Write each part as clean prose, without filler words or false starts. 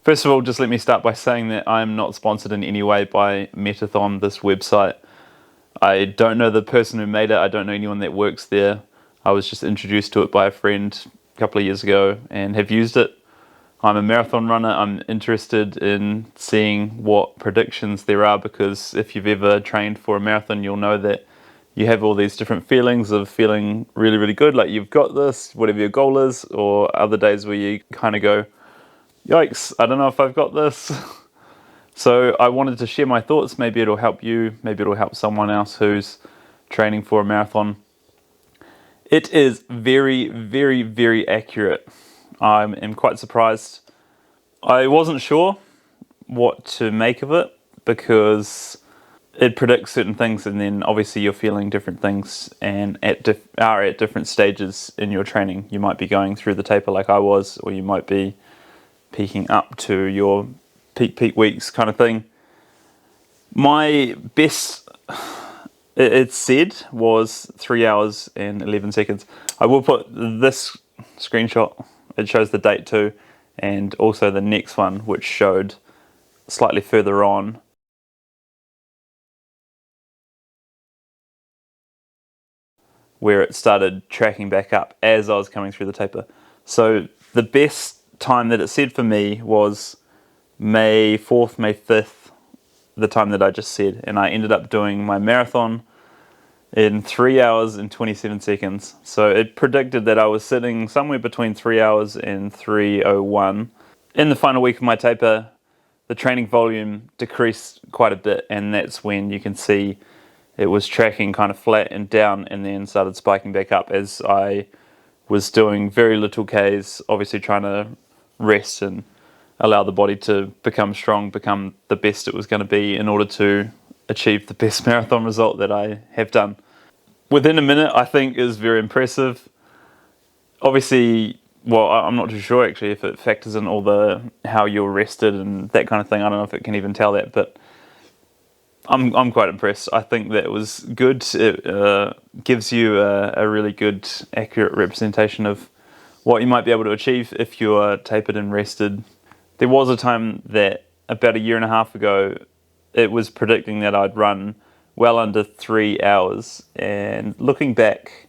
First of all, just let me start by saying that I'm not sponsored in any way by Metathon, this website. I don't know the person who made it. I don't know anyone that works there. I was just introduced to it by a friend a couple of years ago and have used it. I'm a marathon runner. I'm interested in seeing what predictions there are, because if you've ever trained for a marathon, you'll know that you have all these different feelings of feeling really, really good, like you've got this, whatever your goal is, or other days where you kind of go, yikes, I don't know if I've got this. So I wanted to share my thoughts. Maybe it'll help you, maybe it'll help someone else who's training for a marathon. It is very, very, very accurate. I am quite surprised. I wasn't sure what to make of it, because it predicts certain things, and then obviously you're feeling different things and are at different stages in your training. You might be going through the taper like I was, or you might be peaking up to your peak weeks kind of thing. My best, it said, was 3 hours and 11 seconds. I will put this screenshot, it shows the date too, and also the next one, which showed slightly further on where it started tracking back up as I was coming through the taper. So the best time that it said for me was May 4th, May 5th, the time that I just said, and I ended up doing my marathon in 3 hours and 27 seconds. So it predicted that I was sitting somewhere between 3 hours and 3:01. In the final week of my taper, the training volume decreased quite a bit, and that's when you can see it was tracking kind of flat and down, and then started spiking back up as I was doing very little Ks, obviously trying to rest and allow the body to become strong, become the best it was going to be in order to achieve the best marathon result that I have done. Within a minute, I think, is very impressive. Obviously, well, I'm not too sure actually if it factors in all the how you're rested and that kind of thing. I don't know if it can even tell that, but I'm quite impressed. I think that was good. It gives you a really good, accurate representation of what you might be able to achieve if you're tapered and rested. There was a time that about a year and a half ago, it was predicting that I'd run well under 3 hours, and looking back,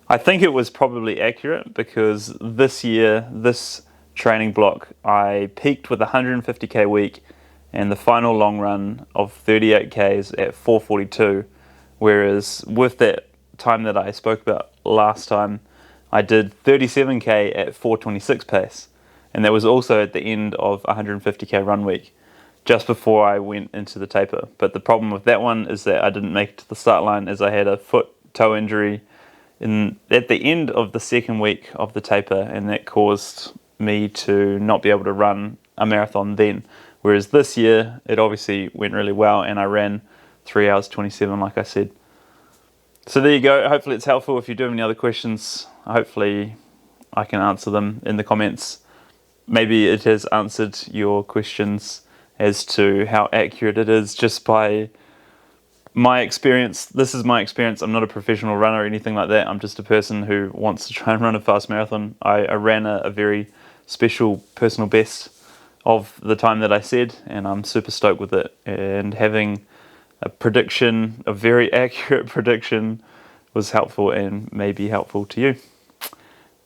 I think it was probably accurate, because this year, this training block, I peaked with a 150k week and the final long run of 38Ks at 4:42, whereas with that time that I spoke about last time, I did 37K at 4:26 pace, and that was also at the end of 150K run week, just before I went into the taper. But the problem with that one is that I didn't make it to the start line, as I had a foot-toe injury at the end of the second week of the taper, and that caused me to not be able to run a marathon then. Whereas this year, it obviously went really well, and I ran 3 hours 27, like I said. So there you go. Hopefully it's helpful. If you do have any other questions, hopefully I can answer them in the comments. Maybe it has answered your questions as to how accurate it is just by my experience. This is my experience. I'm not a professional runner or anything like that. I'm just a person who wants to try and run a fast marathon. I ran a very special personal best of the time that I said, and I'm super stoked with it. And having a prediction, a very accurate prediction, was helpful and may be helpful to you.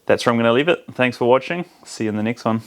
That's where I'm going to leave it. Thanks for watching. See you in the next one.